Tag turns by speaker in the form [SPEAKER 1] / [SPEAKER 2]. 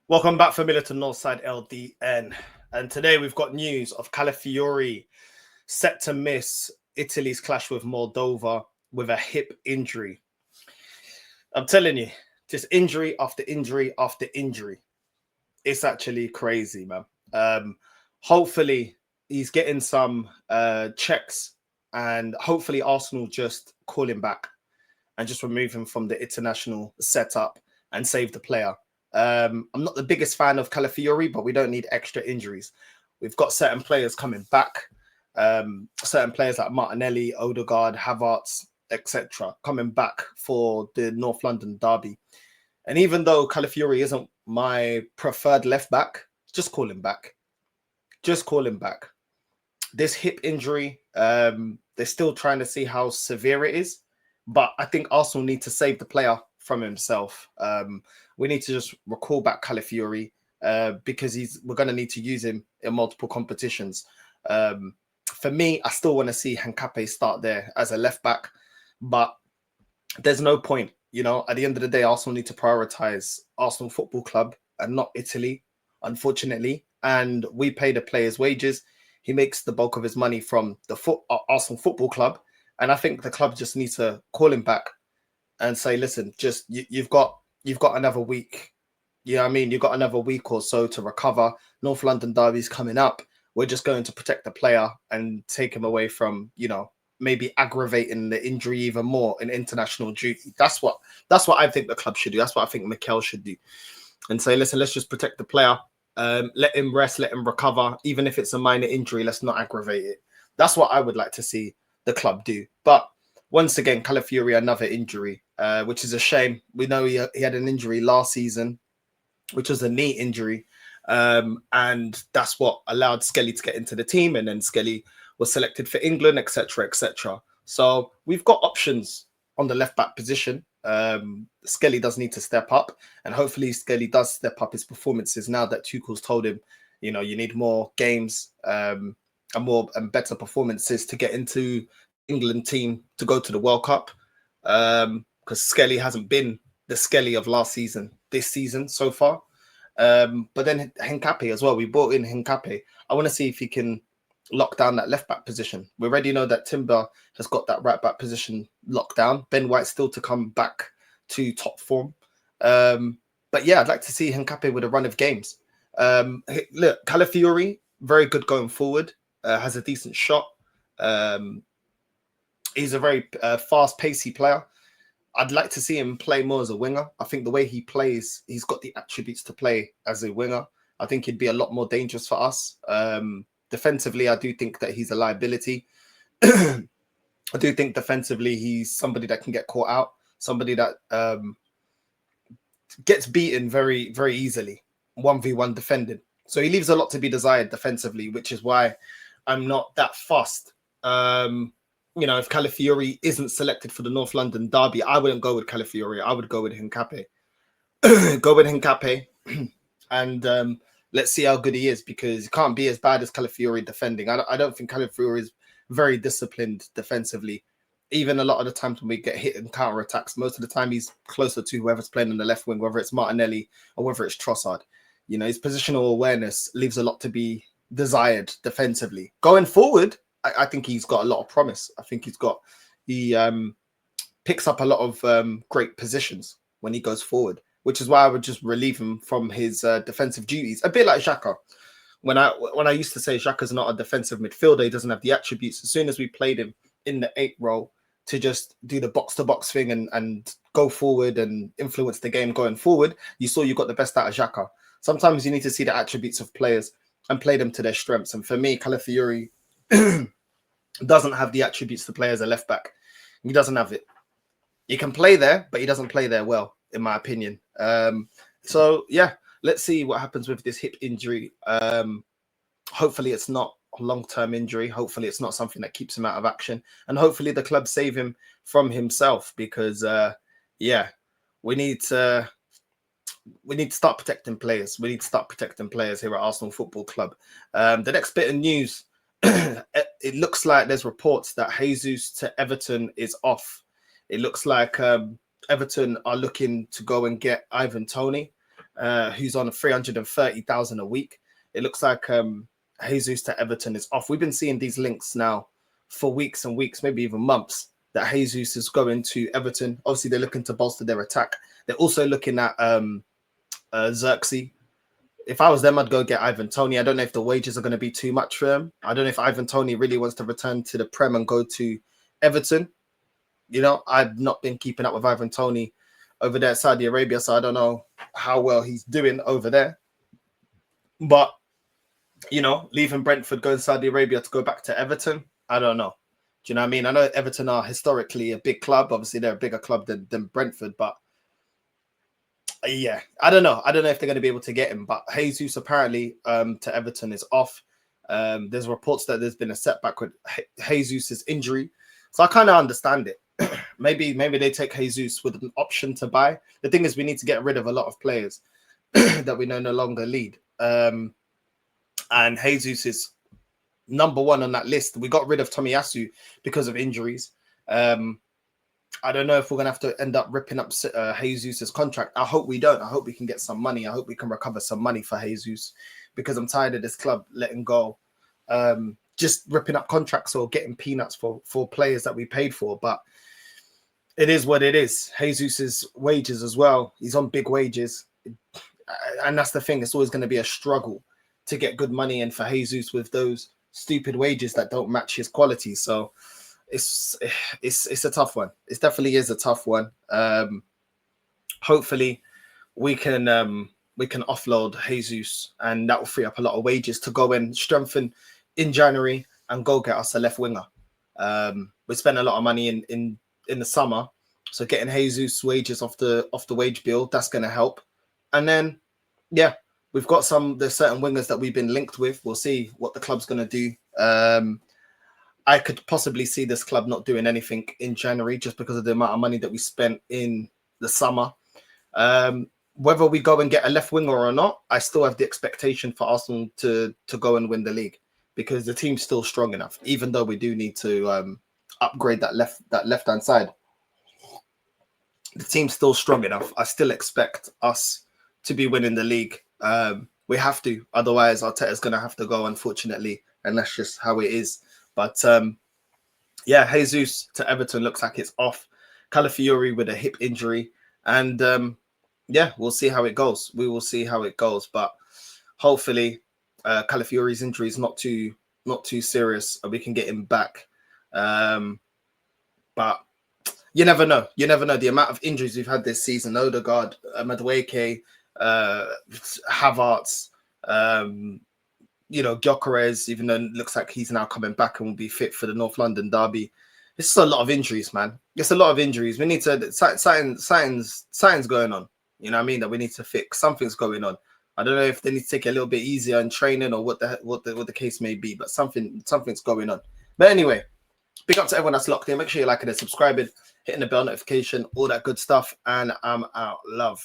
[SPEAKER 1] Welcome back, familiar to NorthsideLDN. And today we've got news of Calafiori set to miss Italy's clash with Moldova with a hip injury. I'm telling you, just injury after injury after injury. It's actually crazy, man. Hopefully he's getting some checks, and hopefully Arsenal just call him back and just remove him from the international setup and save the player. I'm not the biggest fan of Calafiori, but we don't need extra injuries. We've got certain players coming back, certain players like Martinelli, Odegaard, Havertz, etc., coming back for the North London derby. And even though Calafiori isn't my preferred left back, just call him back. Just call him back. This hip injury, they're still trying to see how severe it is, but I think Arsenal need to save the player from himself. We need to just recall back Calafiori because we're going to need to use him in multiple competitions. For me, I still want to see Henkape start there as a left back, but there's no point. You know, at the end of the day, Arsenal need to prioritize Arsenal Football Club and not Italy, unfortunately. And we pay the players' wages. He makes the bulk of his money from the Arsenal Football Club. And I think the club just needs to call him back and say, listen, just you've got another week. You know what I mean? You've got another week or so to recover. North London derby's coming up. We're just going to protect the player and take him away from, you know, maybe aggravating the injury even more in international duty. That's what I think the club should do. That's what I think Mikel should do. And say, listen, let's just protect the player. Let him rest, let him recover. Even if it's a minor injury, let's not aggravate it. That's what I would like to see the club do. But once again, Calafiori, another injury, which is a shame. We know he had an injury last season, which was a knee injury. And that's what allowed Skelly to get into the team. And then Skelly was selected for England, etc., etc. So we've got options on the left back position. Skelly does need to step up, and hopefully Skelly does step up his performances now that Tuchel's told him, you know, you need more games and better performances to get into England team to go to the World Cup. Because Skelly hasn't been the Skelly of last season, this season so far. But then Henkape as well. We brought in Henkape. I want to see if he can lock down that left back position. We already know that Timber has got that right back position locked down. Ben White still to come back to top form. But yeah, I'd like to see Henkape with a run of games. Look, Calafiori, very good going forward, has a decent shot. He's a very fast, pacey player. I'd like to see him play more as a winger. I think the way he plays, he's got the attributes to play as a winger. I think he'd be a lot more dangerous for us. Defensively, I do think that he's a liability. I do think defensively, he's somebody that can get caught out, somebody that gets beaten very, very easily, 1v1 defending. So he leaves a lot to be desired defensively, which is why I'm not that fussed. You know, if Calafiori isn't selected for the North London derby, I wouldn't go with Calafiori. I would go with Henkape. Go with Henkape. And let's see how good he is, because he can't be as bad as Calafiori defending. I don't think Calafiori is very disciplined defensively. Even a lot of the times when we get hit in counter-attacks, most of the time he's closer to whoever's playing on the left wing, whether it's Martinelli or whether it's Trossard. You know, his positional awareness leaves a lot to be desired defensively. Going forward, I think he's got a lot of promise. I think he picks up a lot of great positions when he goes forward, which is why I would just relieve him from his defensive duties. A bit like Xhaka. When I used to say Xhaka's not a defensive midfielder, he doesn't have the attributes. As soon as we played him in the 8th role to just do the box-to-box thing and go forward and influence the game going forward, you saw you got the best out of Xhaka. Sometimes you need to see the attributes of players and play them to their strengths. And for me, Calafiori doesn't have the attributes to play as a left back. He doesn't have it. He can play there, but he doesn't play there well, in my opinion. So yeah, let's see what happens with this hip injury. Hopefully it's not a long-term injury. Hopefully it's not something that keeps him out of action, and hopefully the club save him from himself, because yeah, we need to start protecting players. We need to start protecting players here at Arsenal Football Club. The next bit of news, it looks like there's reports that Jesus to Everton is off. It looks like Everton are looking to go and get Ivan Toney. who's on 330,000 a week. It looks like Jesus to Everton is off. We've been seeing these links now for weeks and weeks, maybe even months, that Jesus is going to Everton. Obviously, they're looking to bolster their attack. They're also looking at Xerxes. If I was them, I'd go get Ivan Toney. I don't know if the wages are going to be too much for him. I don't know if Ivan Toney really wants to return to the Prem and go to Everton. You know, I've not been keeping up with Ivan Toney over there at Saudi Arabia, so I don't know how well he's doing over there. But, you know, leaving Brentford, going to Saudi Arabia to go back to Everton, I don't know. Do you know what I mean? I know Everton are historically a big club. Obviously, they're a bigger club than Brentford, but yeah, I don't know. I don't know if they're going to be able to get him, but Jesus apparently to Everton is off. There's reports that there's been a setback with Jesus's injury, so I kind of understand it. maybe they take Jesus with an option to buy. The thing is, we need to get rid of a lot of players that we know no longer lead. And Jesus is number one on that list. We got rid of Tomiyasu because of injuries. I don't know if we're going to have to end up ripping up Jesus's contract. I hope we don't. I hope we can get some money. I hope we can recover some money for Jesus, because I'm tired of this club letting go, just ripping up contracts or getting peanuts for players that we paid for. But it is what it is. Jesus's wages as well. He's on big wages. And that's the thing. It's always going to be a struggle to get good money in for Jesus with those stupid wages that don't match his quality. So it's a tough one. It definitely is a tough one. Hopefully we can offload Jesus, and that will free up a lot of wages to go and strengthen in January and go get us a left winger. We spent a lot of money in the summer, so getting Jesus wages off the wage bill, that's going to help. And then yeah, we've got there's certain wingers that we've been linked with. We'll see what the club's going to do. I could possibly see this club not doing anything in January just because of the amount of money that we spent in the summer. Whether we go and get a left winger or not, I still have the expectation for Arsenal to go and win the league, because the team's still strong enough, even though we do need to upgrade that left-hand side. The team's still strong enough. I still expect us to be winning the league. We have to, otherwise Arteta's going to have to go, unfortunately, and that's just how it is. But yeah, Jesus to Everton looks like it's off. Calafiori with a hip injury, and yeah, we'll see how it goes. We will see how it goes, but hopefully Calafiori's injury is not too serious, and we can get him back. But you never know. You never know the amount of injuries we've had this season. Odegaard, Madueke, Havertz, Gyökeres, even though it looks like he's now coming back and will be fit for the North London derby. It's just a lot of injuries, man. It's a lot of injuries. We need to something's going on. You know what I mean? That we need to fix. Something's going on. I don't know if they need to take it a little bit easier in training or what the case may be, but something's going on. But anyway, big up to everyone that's locked in. Make sure you're liking and subscribing, hitting the bell notification, all that good stuff, and I'm out. Love.